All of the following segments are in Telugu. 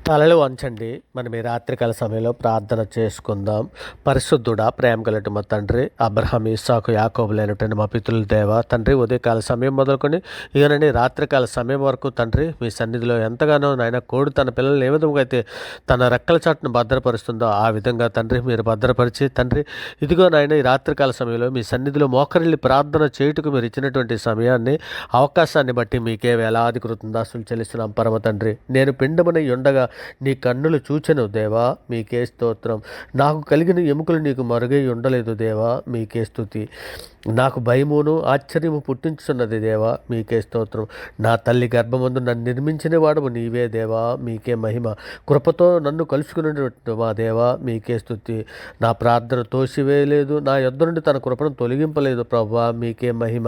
తలలు వంచండి. మనం ఈ రాత్రికాల సమయంలో ప్రార్థన చేసుకుందాం. పరిశుద్ధుడా, ప్రేమ కలిగిన మా తండ్రి, అబ్రహాం, ఇస్సాకు, యాకోబులైనటువంటి మా పితరుల దేవ తండ్రి, ఉదయకాల సమయం మొదలుకొని ఇకనండి రాత్రికాల సమయం వరకు తండ్రి మీ సన్నిధిలో ఎంతగానో నాయన కోడి తన పిల్లల్ని ఏ విధంగా అయితే తన రెక్కల చాటును భద్రపరుస్తుందో ఆ విధంగా తండ్రి మీరు భద్రపరిచి తండ్రి ఇదిగో నాయన ఈ రాత్రికాల సమయంలో మీ సన్నిధిలో మోకరిల్లి ప్రార్థన చేయుటకు మీరు ఇచ్చినటువంటి సమయాన్ని అవకాశాన్ని బట్టి మీకే వేలాది కృతజ్ఞతాస్తులు చెల్లిస్తున్నాం పరమ తండ్రి. నేను పిండమనై ఉండగా నీ కన్నులు చూచెను దేవా, మీకే స్తోత్రం. నాకు కలిగిన ఎముకలు నీకు మరుగై ఉండలేదు దేవా, మీకే స్తుతి. నాకు భయమును ఆశ్చర్యము పుట్టించున్నది దేవా, మీకే స్తోత్రం. నా తల్లి గర్భమందు నన్ను నిర్మించిన వాడము నీవే దేవా, మీకే మహిమ. కృపతో నన్ను కలుసుకున్నట్టు మా దేవా, మీకే స్తుతి. నా ప్రార్థన తోసివేయలేదు, నా యొద్ద నుండి తన కృపను తొలగింపలేదు ప్రభువా, మీకే మహిమ.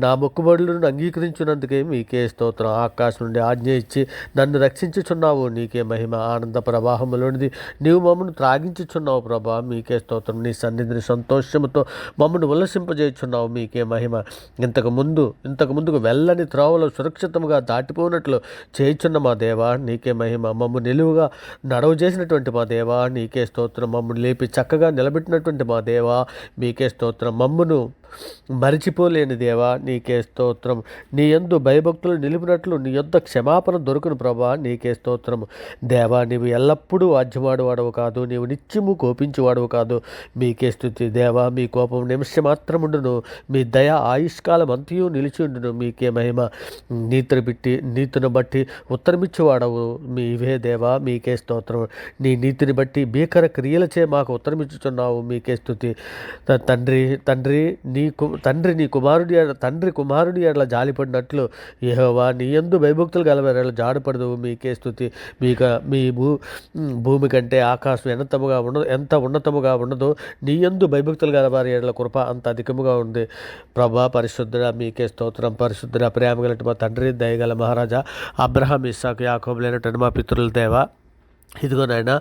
నా మొక్కుబడులను అంగీకరించినందుకే మీకే స్తోత్రం. ఆకాశం నుండి ఆజ్ఞ ఇచ్చి నన్ను రక్షించుచున్నావు, నీకే మహిమ. ఆనంద ప్రవాహంలోనిది నీవు మమ్మల్ని త్రాగించుచున్నావు ప్రభా, మీకే స్తోత్రం. నీ సన్నిధిని సంతోషముతో మమ్మల్ని ఉల్లసింపజేయుచున్నావు, మీకే మహిమ. ఇంతకు ముందుకు వెళ్ళని త్రోవలో సురక్షితంగా దాటిపోయినట్లు చేయుచున్న మా దేవా, నీకే మహిమ. మమ్ము నిలువుగా నడవ చేసినటువంటి మా దేవా, నీకే స్తోత్రం. మమ్మల్ని లేపి చక్కగా నిలబెట్టినటువంటి మా దేవా, మీకే స్తోత్రం. మమ్మును మరిచిపోలేని దేవా, నీకే స్తోత్రం. నీ యందు భయభక్తులు నిలిపినట్లు నీ యొద్ద క్షమాపణ దొరుకును ప్రభా, నీకే స్తోత్రము. దేవా, నీవు ఎల్లప్పుడూ వాద్యమాడువాడవు కాదు, నీవు నిత్యము కోపించువాడవు కాదు, మీకే స్తుతి. దేవా, మీ కోపం నిమిషం మాత్రముండును, మీ దయ ఆయుష్కాలం అంతయు నిలిచి ఉండును, మీకే మహిమ. నీతిని బట్టి ఉత్తరమిచ్చువాడవు మీవే దేవా, మీకే స్తోత్రం. నీ నీతిని బట్టి భీకర క్రియలచే మాకు ఉత్తరమిచ్చుచున్నావు, మీకే స్తుతి. నీ కుమారుడి ఎడల జాలిపడినట్లు యెహోవా నీ యందు భయభక్తులు గలవారి జాడపడదు, మీకే స్తుతి. భూమి కంటే ఆకాశం ఎంత ఉన్నతముగా ఉండదో నీ యందు భయభక్తులు గలవారి ఎడల కృప అంత అధికముగా ఉంది ప్రభా. పరిశుద్ధుడా, మీకే స్తోత్రం. పరిశుద్ధుడా, ప్రేమ కలిగిన మా తండ్రి, దయగల మహారాజా, అబ్రహాం, ఇస్సాకు, యాకోబులైనటువంటి మా పితరుల దేవా, ఇదిగో నాయన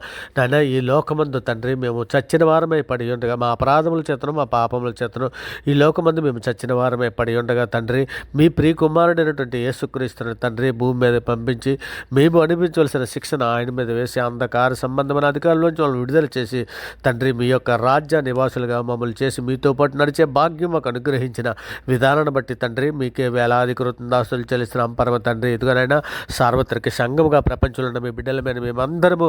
ఈ లోకమందు తండ్రి మేము చచ్చిన వారమై పడి ఉండగా, మా అపరాధముల చేతను మా పాపముల చేతను ఈ లోకమందు మేము చచ్చిన వారమై పడి ఉండగా తండ్రి మీ ప్రియ కుమారుడైనటువంటి యేసుక్రీస్తుని తండ్రి భూమి మీద పంపించి మేము అనిపించవలసిన శిక్షణ ఆయన మీద వేసి అంధకార సంబంధమైన అధికారుల్లోంచి వాళ్ళు విడుదల చేసి తండ్రి మీ యొక్క రాజ్య నివాసులుగా మమ్మల్ని చేసి మీతో పాటు నడిచే భాగ్యం మాకు అనుగ్రహించిన విధానాన్ని బట్టి తండ్రి మీకే వేలాది కృతజ్ఞతాస్తులు చెల్లిస్తున్నాం పరమ తండ్రి. ఇదిగోనైనా సార్వత్రిక సంఘముగా ప్రపంచంలో ఉన్న మీ బిడ్డల మీద మేమందరము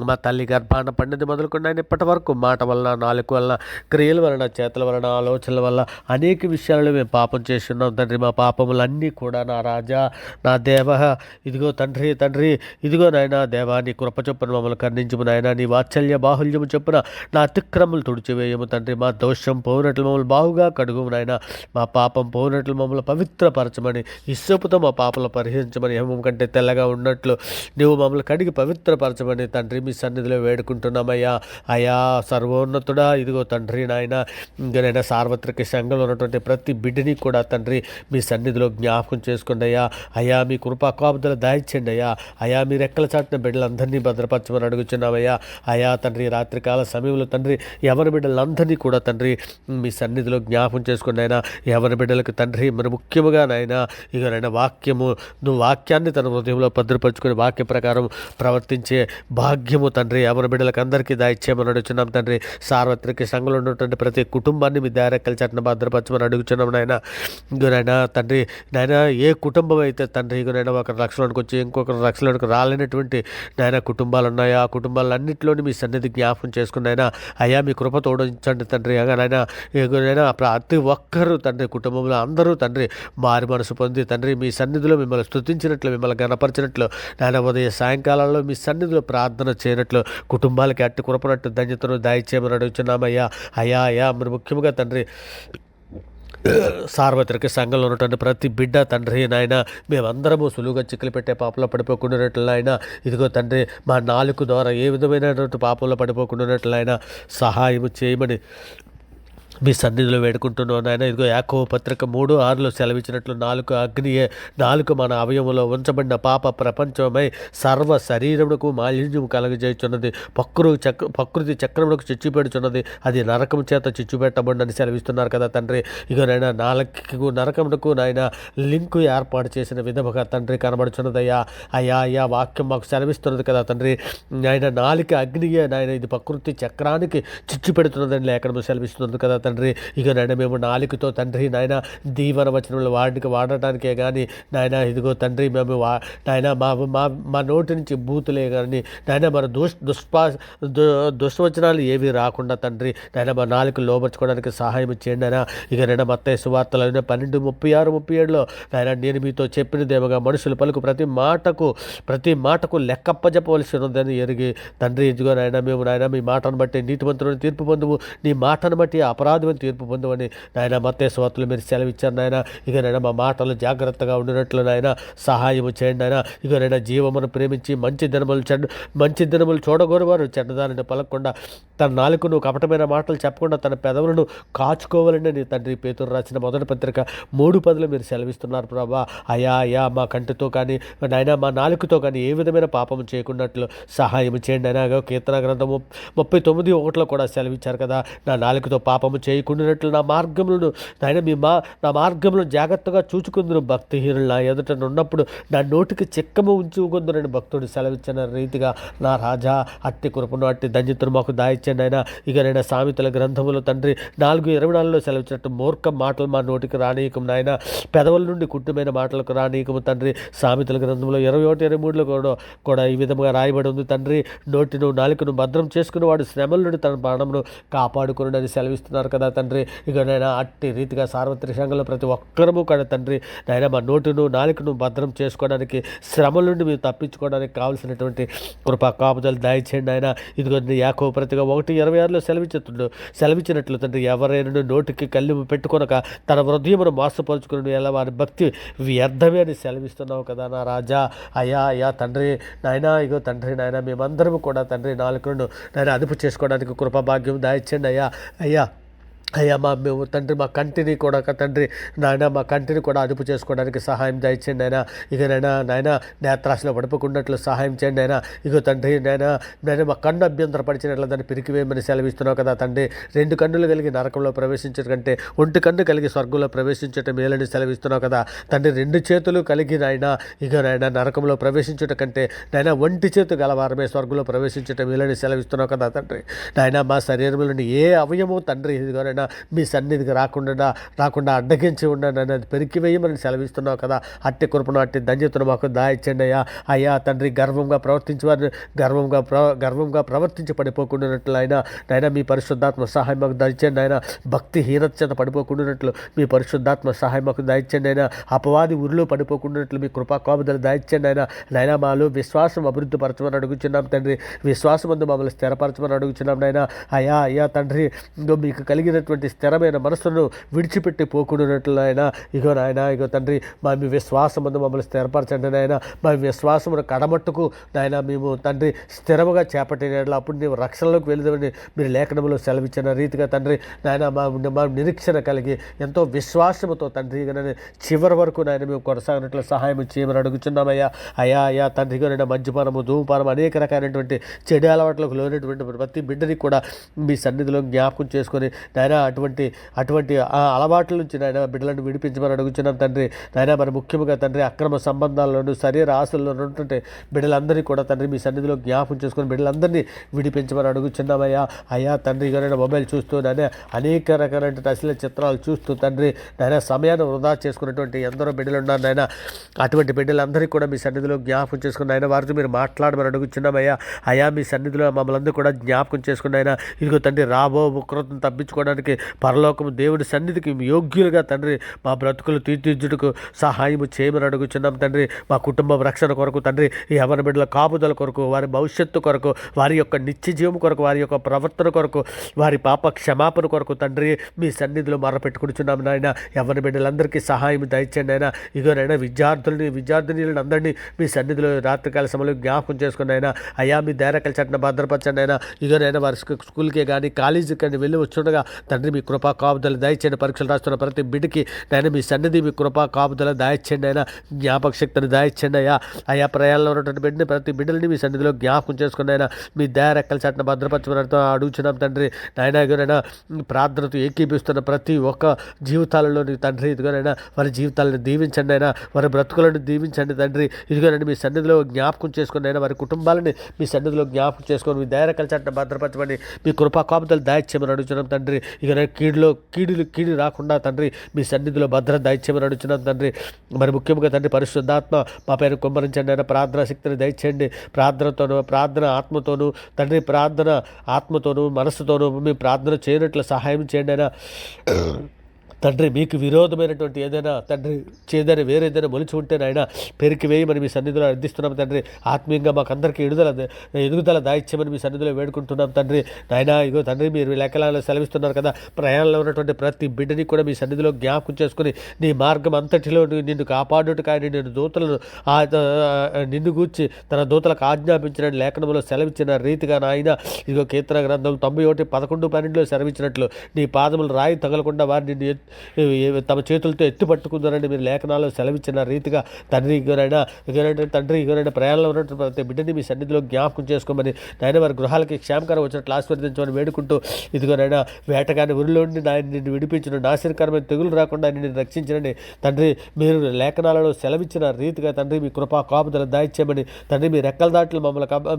మా తల్లి గర్భాన పండిది మొదలుకొని ఆయన ఇప్పటి వరకు మాట వలన, నాలుక వలన, క్రియల వలన, చేతుల వలన, ఆలోచనల వల్ల అనేక విషయాలలో మేము పాపం చేస్తున్నాం తండ్రి. మా పాపములన్నీ కూడా నా రాజా, నా దేవ, ఇదిగో తండ్రి ఇదిగో నాయన దేవా, నీ కృప చొప్పున మమ్మల్ని కర్ణించుము నాయన. నీ వాత్సల్య బాహుల్యము చొప్పున నా అతిక్రమలు తుడిచివేయము తండ్రి. మా దోషం పోనట్లు మమ్మల్ని బాగుగా కడుగుము నాయన. మా పాపం పోనట్లు మమ్మల్ని పవిత్రపరచమని, ఇస్సోపుతో మా పాపలు పరిహరించమని, హేమం కంటే తెల్లగా ఉన్నట్లు నీవు మమ్మల్ని కడిగి పవిత్రపరచమని తండ్రి మీ సన్నిధిలో వేడుకుంటున్నామయ్యా. అయా సర్వోన్నతుడా, ఇదిగో తండ్రి నాయన ఇంకనైనా సార్వత్రిక సంఘంలో ఉన్నటువంటి ప్రతి బిడ్డని కూడా తండ్రి మీ సన్నిధిలో జ్ఞాపకం చేసుకోండి అయ్యా. అయా మీ కృపా కాపుదల దాయిచ్చండి అయ్యా. అయా మీ రెక్కల చాటున బిడ్డలందరినీ భద్రపరచమని అడుగుచున్నామయ్యా. అయా తండ్రి రాత్రికాల సమయంలో తండ్రి ఎవరి బిడ్డలందరినీ కూడా తండ్రి మీ సన్నిధిలో జ్ఞాపకం చేసుకోండి అయినా. ఎవరి బిడ్డలకు తండ్రి మరి ముఖ్యముగా నాయన ఇకనైనా నువ్వు వాక్యాన్ని తన హృదయంలో భద్రపరుచుకుని వాక్య ప్రకారం ప్రవర్తించే భాగ్యము తండ్రి ఎవరి బిడ్డలకు అందరికీ దాయిచ్చేయమని అడుగుచున్నాం తండ్రి. సార్వత్రిక సంఘంలో ఉన్నటువంటి ప్రతి కుటుంబాన్ని మీ దారెక్కల చట్టన భద్రపరచమని అడుగుచున్నాం నాయన. ఇంకోనైనా తండ్రి నాయన ఏ కుటుంబం అయితే తండ్రి ఇంకోనైనా ఒకరి రక్షణలోనికి వచ్చి ఇంకొకరి రక్షణలోనికి రాలేనటువంటి నాయన కుటుంబాలు ఉన్నాయా, ఆ కుటుంబాలన్నింటిలోని మీ సన్నిధి జ్ఞాపకం చేసుకున్నాయినా. అయ్యా మీ కృప తోడించండి తండ్రి. నాయన ఏదైనా ప్రతి ఒక్కరూ తండ్రి కుటుంబంలో అందరూ తండ్రి మారి మనసు పొంది తండ్రి మీ సన్నిధిలో మిమ్మల్ని స్తుతించినట్లు, మిమ్మల్ని గణపరిచినట్లు నాయన ఉదయ సాయంకాలంలో మీ సన్నిధిలో ప్రార్థన చేయనట్లు కుటుంబాలకి అట్టి కురపనట్టు ధన్యతను దాయిచ్చేయమని అడుగుచున్నామయ్యా. అయ్యా మరి ముఖ్యంగా తండ్రి సార్వత్రిక సంఘంలో ఉన్నటువంటి ప్రతి బిడ్డ తండ్రి నాయన మేమందరము సులువుగా చిక్కులు పెట్టే పాపంలో పడిపోకుండా ఆయన ఇదిగో తండ్రి మా నాలుక ద్వారా ఏ విధమైనటువంటి పాపంలో పడిపోకుండా ఆయన సహాయం చేయమని మీ సన్నిధిలో వేడుకుంటున్నాను నాయన. ఇదిగో యాకోబు పత్రిక 3:6లో సెలవిచ్చినట్లు నాలుక అగ్నియే, నాలుక మన అవయవంలో ఉంచబడిన పాప ప్రపంచమై సర్వ శరీరమునకు మాలిన్యము కలగజేయుచున్నది, ప్రకృతి చక్రమునకు చిచ్చుపెడుచున్నది, అది నరకము చేత చిచ్చుపెట్టబడినని సెలవిస్తున్నారు కదా తండ్రి. ఇగో నాయన నాలుకకు నరకమునకు నాయన లింకు ఏర్పాటు చేసిన విధముగా తండ్రి కనబడుచున్నదయ్యా. అయ్యా వాక్యం మాకు సెలవిస్తున్నది కదా తండ్రి. నాయన నాలుక అగ్నియే నాయన, ఇది ప్రకృతి చక్రానికి చిచ్చు పెడుతున్నదని లేఖనము సెలవిస్తున్నది కదా తండ్రి. ఇక నాయన మేము నాలుకతో తండ్రి నాయన దీవెన వచనములు వాడటానికే కానీ నాయన ఇదిగో తండ్రి మేము నాయన మా నోటి నుంచి బూతులే కానీ నాయన మన దుష్వచనాలు ఏవి రాకుండా తండ్రి నాయన మా నాలుక లోపరుచుకోవడానికి సహాయం చేయండి అయినా. ఇక నాయన మత్తయి సువార్తలు 12:36-37లో నాయన నేను మీతో చెప్పినదేమగా మనుషులు పలుకు ప్రతి మాటకు లెక్కప్పజెప్పవలసి ఉన్నదని ఎరిగి తండ్రి ఇదిగో నాయన మేము నాయన మీ మాటను బట్టి నీతిమంతులను తీర్పు పొందువు, నీ మాటను బట్టి అపరాధమని తీర్పు పొందువని నాయన మత్తయి సువార్తలు మీరు సెలవిచ్చారు నాయన. ఇక నాయన మా మాటలు జాగ్రత్తగా ఉండినట్లు నాయన సహాయం చేయండి నాయన. ఇక నాయన జీవమును ప్రేమించి మంచి దినములు చూడగోరువారు చెడ్డదానిని పలకకుండా తన నాలుకను కపటమైన మాటలు చెప్పకుండా తన పెదవులను కాచుకోవాలని నీ తండ్రి పేతురు రాసిన మొదటి పత్రిక 3:10లో మీరు సెలవిస్తున్నారు ప్రభా. అయా మా కంటితో కానీ నాయన మా నాలుకతో కానీ ఏ విధమైన పాపము చేయకున్నట్లు సహాయం చేయండి అయినా. కీర్తన గ్రంథము 39:1లో కూడా సెలవిచ్చారు కదా, నా నాలుకతో పాపము చేయకుండానట్లు నా మార్గములను నాయన నా మార్గములను జాగ్రత్తగా చూచుకుందును, భక్తిహీనులు నా ఎదుట ఉన్నప్పుడు నా నోటికి చిక్కము ఉంచుకుందునని భక్తుడు సెలవిచ్చిన రీతిగా నా రాజా అట్టి కృపను అట్టి ధన్యతను మాకు దాయిచ్చండి అయినా. ఇక నేను సామెతల గ్రంథములో తండ్రి 4:24లో సెలవిచ్చినట్టు మూర్ఖ మాటలు మా నోటికి రానీయకం నాయన, పెదవుల నుండి కుట్టుమైన మాటలకు రానీయకము తండ్రి. సామెతల గ్రంథంలో 21-23లో కూడా ఈ విధంగా రాయబడి ఉంది తండ్రి. నోటిను నాలుకను భద్రం చేసుకుని వాడు శ్రమల నుండి తన ప్రాణమును కాపాడుకుని సెలవిస్తున్నారు కదా తండ్రి. ఇక నాయన అట్టి రీతిగా సార్వత్రిక సంఘంలో ప్రతి ఒక్కరము కూడా తండ్రి నాయన మా నోటును నాలుకను భద్రం చేసుకోవడానికి, శ్రమల నుండి మీరు తప్పించుకోవడానికి కావాల్సినటువంటి కృపా కాపుదలు దయచేయండి ఆయన. ఇదిగో యాకోబు పత్రిక 1:26లో సెలవిచ్చినట్లు తండ్రి ఎవరైనా నోటికి కళ్ళు పెట్టుకొనక తన హృదయమును మోసపరుచుకుని ఎలా వారి భక్తి వ్యర్థమే అని సెలవిస్తున్నావు కదా నా రాజా. అయ్యా తండ్రి నాయన ఇగో తండ్రి నాయన మేమందరము కూడా తండ్రి నాలుకను నాయన అదుపు చేసుకోవడానికి కృపా భాగ్యం దాయిచ్చండి అయ్యా. మేము తండ్రి మా కంటిని కూడా తండ్రి నాయన మా కంటిని కూడా అదుపు చేసుకోవడానికి సహాయం దయచేయండి అయినా. ఇక నాయన నేత్రాశలో పడిపోకున్నట్లు సహాయం చేయండి అయినా. ఇగో తండ్రి నాయన మా కన్ను అభ్యంతరపరిచినట్లు దాన్ని పిరికివేయమని సెలవిస్తున్నావు కదా తండ్రి. 2 కన్నులు కలిగి నరకంలో ప్రవేశించడం కంటే 1 కన్ను కలిగి స్వర్గంలో ప్రవేశించటం మేలని సెలవిస్తున్నావు కదా తండ్రి. 2 చేతులు కలిగి నాయన ఇక నాయన నరకంలో ప్రవేశించటం కంటే నాయన 1 చేతు గలవారమే స్వర్గంలో ప్రవేశించటం మేలని సెలవిస్తున్నావు కదా తండ్రి. నాయన మా శరీరంలోని ఏ అవయము తండ్రి ఇదిగోనైనా మీ సన్నిధికి రాకుండా అడ్డగించి ఉండండి అది పెరికివేయమని సెలవిస్తున్నావు కదా. అట్టి కృపను అట్టి ధన్యతను మాకు దాయిచ్చండి అయ్యా తండ్రి. గర్వంగా ప్రవర్తించేవారిని గర్వంగా ప్రవర్తించి పడిపోకుండానట్లు నాయన మీ పరిశుద్ధాత్మ సహాయం మాకు దయచండి ఆయన. భక్తిహీనత చేత పడిపోకుండానట్లు మీ పరిశుద్ధాత్మ సహాయం మాకు దయచండి అయినా. అపవాది ఉరిలో పడిపోకుండానట్లు మీ కృపా కాపుదలు దయచండి నాయన మాలో విశ్వాసం అభివృద్ధి పరచమని అడుగుచున్నాం తండ్రి. విశ్వాసం అందు మమ్మల్ని స్థిరపరచమని అడుగుచున్నాం నాయన. అయ్యా తండ్రి మీకు కలిగినటువంటి స్థిరమైన మనసును విడిచిపెట్టి పోకుండానట్లు నాయన. ఇగో తండ్రి మీ విశ్వాసం అందు మమ్మల్ని స్థిరపరచండి నాయన. మా విశ్వాసమును కడమట్టుకు నాయన మేము తండ్రి స్థిరముగా చేపట్టిన అప్పుడు నీవు రక్షణలోకి వెళుదామని మీరు లేఖనంలో సెలవిచ్చిన రీతిగా తండ్రి నాయన మా నిరీక్షణ కలిగి ఎంతో విశ్వాసముతో తండ్రి చివరి వరకు నాయన మేము కొనసాగినట్లు సహాయం చేయమని అడుగుచున్నామయ్యా. అయ్యా తండ్రి నాయన మద్యపానము ధూమపానం అనేక రకాలైనటువంటి చెడు అలవాట్లకు లోనటువంటి ప్రతి బిడ్డని కూడా మీ సన్నిధిలో జ్ఞాపకం చేసుకొని నాయన అటువంటి అలవాట్ల నుంచి నాయన బిడ్డలను విడిపించమని అడుగుచున్నాం తండ్రి. నాయన మరి ముఖ్యంగా తండ్రి అక్రమ సంబంధాలను శరీర ఆశల్లో ఉంటుంటే బిడ్డలందరినీ కూడా తండ్రి మీ సన్నిధిలో జ్ఞాపకం చేసుకుని బిడ్డలందరినీ విడిపించమని అడుగుచున్నామయ్యా తండ్రి. నాయన మొబైల్ చూస్తూ నాయన అనేక రకాలైన అశ్లీల చిత్రాలు చూస్తూ తండ్రి నాయన సమయాన్ని వృధా చేసుకున్నటువంటి ఎందరో బిడ్డలు ఉన్నారు నాయన. అటువంటి బిడ్డలందరికీ కూడా మీ సన్నిధిలో జ్ఞాపకం చేసుకుని నాయన వారితో మీరు మాట్లాడమని అడుగుచున్నామయ్యా. మీ సన్నిధిలో మమ్మల్ని అందరూ కూడా జ్ఞాపకం చేసుకుని నాయన ఇదిగో తండ్రి రాబో ఉగ్రతను తప్పించుకోవడానికి పరలోకము దేవుడి సన్నిధికి యోగ్యులుగా తండ్రి మా బ్రతుకులు తీర్చిదిద్దుటకు సహాయం చేయమని అడుగుచున్నాం తండ్రి. మా కుటుంబ రక్షణ కొరకు తండ్రి యవ్వన బిడ్డల కాపుదల కొరకు వారి భవిష్యత్తు కొరకు వారి యొక్క నిత్య జీవం కొరకు వారి యొక్క ప్రవర్తన కొరకు వారి పాప క్షమాపణ కొరకు తండ్రి మీ సన్నిధిలో మరపెట్టుకుంటున్నాం నాయన. యవ్వన బిడ్డలందరికీ సహాయం దయచండి అయినా. ఇగోనైనా విద్యార్థినులను అందరినీ మీ సన్నిధిలో రాత్రికాల సమయంలో జ్ఞాపకం చేసుకుని అయ్యా మీ ధైర్యకాల చట్టన భద్రపరచండి అయినా. ఇగోనైనా వారి స్కూల్కే కానీ కాలేజీకి కానీ వెళ్ళి వచ్చుండగా తండ్రి మీ కృపా కాపుదల దయచేయండి. పరీక్షలు రాస్తున్న ప్రతి బిడ్డకి నాయన మీ సన్నిధి మీ కృపా కాపుదల దాయిచ్చండి. అయినా జ్ఞాపక శక్తిని దాయిచ్చండి. అయా ప్రయాణంలో ఉన్నటువంటి బిడ్డని ప్రతి బిడ్డలని మీ సన్నిధిలో జ్ఞాపకం చేసుకుని అయినా మీ దయారెక్కల చాటున భద్రపరచమని అడుగుచున్నాం తండ్రి. నాయన ప్రార్థనతో ఏకీపిస్తున్న ప్రతి ఒక్క జీవితాలలోని తండ్రి ఇదిగోనైనా వారి జీవితాలను దీవించండి. అయినా వారి బ్రతుకులను దీవించండి తండ్రి. ఇదిగోనండి మీ సన్నిధిలో జ్ఞాపకం చేసుకుని అయినా వారి కుటుంబాలని మీ సన్నిధిలో జ్ఞాపకం చేసుకొని మీ దయారెక్కల చాటున భద్రపరచమని మీ కృపా కాపుదలు దాయిచ్యమని అడుగుతున్నాం తండ్రి. ఇక కీడు రాకుండా తండ్రి మీ సన్నిధిలో భద్రత దాయిచ్యమని అడుగుతున్నాం తండ్రి. మరి ముఖ్యంగా తండ్రి పరిశుద్ధాత్మ మా పైన కుమ్మరించండి. అయినా ప్రార్థన శక్తిని దయచేయండి. ప్రార్థన ఆత్మతోనూ తండ్రి ప్రార్థన ఆత్మతోనూ మనసుతోనూ మీ ప్రార్థన చేయనట్లు సహాయం చేయండి. అయినా తండ్రి మీకు విరోధమైనటువంటి ఏదైనా తండ్రి చేదని వేరేదైనా మొలిచి ఉంటే నాయన పెరికి వేయమని మీ సన్నిధిలో అర్థిస్తున్నాం తండ్రి. ఆత్మీయంగా మాకు అందరికీ ఎదుగుదల దాయిత్యమని మీ సన్నిధిలో వేడుకుంటున్నాం తండ్రి. నాయన ఇగో తండ్రి మీరు లెక్కలలో సెలవిస్తున్నారు కదా, ప్రయాణంలో ఉన్నటువంటి ప్రతి బిడ్డని కూడా మీ సన్నిధిలో జ్ఞాపకం చేసుకుని నీ మార్గం అంతటిలో నిన్ను కాపాడుట కానీ నిన్ను దూతలను నిన్ను గూర్చి తన దూతలకు ఆజ్ఞాపించిన లేఖనంలో సెలవిచ్చిన రీతిగా నాయన ఇదిగో కీర్తన గ్రంథం 91:11-12 సెలవిచ్చినట్లు నీ పాదములు రాయి తగలకుండా వారిని తమ చేతులతో ఎత్తి పట్టుకుందరని మీరు లేఖనాల్లో సెలవిచ్చిన రీతిగా తండ్రి ఇగోనైనా ప్రయాణంలో ఉన్నటువంటి ప్రతి బిడ్డని మీ సన్నిధిలో జ్ఞాపకం చేసుకోమని నాయన వారి గృహాలకి క్షేమకరం వచ్చినట్లు ఆశీర్వదించమని వేడుకుంటూ ఇదిగోనైనా వేటగాని ఊరిలోండి నాయన నిన్ను విడిపించిన నాశనకరమైన తెగులు రాకుండా నిన్ను రక్షించనని తండ్రి మీరు లేఖనాలలో సెలవిచ్చిన రీతిగా తండ్రి మీ కృపా కాపుదల దాయిచ్యమని తండ్రి మీ రెక్కల దాట్లు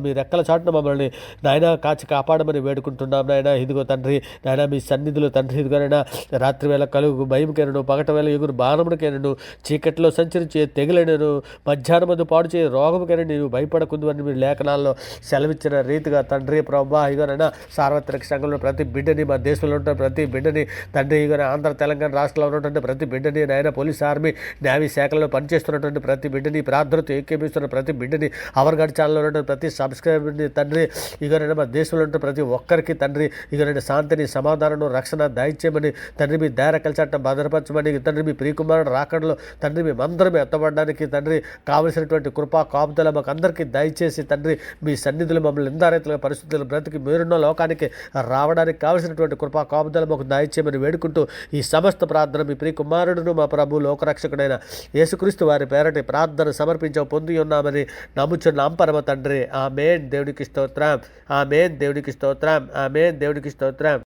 మీ రెక్కల చాటున మమ్మల్ని నాయన కాచి కాపాడమని వేడుకుంటున్నాం నాయన. ఇదిగో తండ్రి నాయన మీ సన్నిధిలో తండ్రి ఇదిగోనైనా రాత్రి వేళ కలుగు భయంకైనను పగట వేళ ఎగురు బాణమునికైనను చీకట్లో సంచరించే తెగులైనను మధ్యాహ్నమందు పాడు చేయ రోగముకైనా నీవు భయపడకుందు అని మీరు లేఖనాల్లో సెలవిచ్చిన రీతిగా తండ్రి ప్రభా ఇగోనైనా సార్వత్రిక సంఘంలో ప్రతి బిడ్డని మా దేశంలో ఉన్న ప్రతి బిడ్డని తండ్రి ఇగోన ఆంధ్ర తెలంగాణ రాష్ట్రంలో ఉన్నటువంటి ప్రతి బిడ్డని నాయన పోలీస్ ఆర్మీ నేవీ శాఖలో పనిచేస్తున్నటువంటి ప్రతి బిడ్డని ప్రార్థనతో ఏకీపిస్తున్న ప్రతి బిడ్డని అవర్గడ్ ఛానల్లో ఉన్నటువంటి ప్రతి సబ్స్క్రైబర్ని తండ్రి ఇగోనైనా మా దేశంలో ఉన్న ప్రతి ఒక్కరికి తండ్రి ఇగోనైనా శాంతిని సమాధానం రక్షణ దాయిచ్యమని తండ్రి మీ దారకల చట్టం భద్రపరచమని తండ్రి మీ ప్రియకుమారుడు రాకడలో తండ్రి మేమందరం ఎత్తబడడానికి తండ్రి కావలసినటువంటి కృపా కాపుదల మాకు అందరికీ దయచేసి తండ్రి మీ సన్నిధులు మమ్మల్ని ఎందారైతులుగా పరిస్థితులు బ్రతికి మీరున్న లోకానికి రావడానికి కావలసినటువంటి కృపా కాపుదల మాకు దయచేయమని వేడుకుంటూ ఈ సమస్త ప్రార్థన మీ ప్రియకుమారుడును మా ప్రభు లోకరక్షకుడైన యేసుక్రీస్తు వారి పేరటి ప్రార్థన పొంది ఉన్నామని నమ్ముచున్నాం పరమ తండ్రి. ఆమేన్. దేవుడికి స్తోత్రం. ఆమేన్. దేవుడికి స్తోత్రం. ఆమేన్. దేవుడికి స్తోత్రం.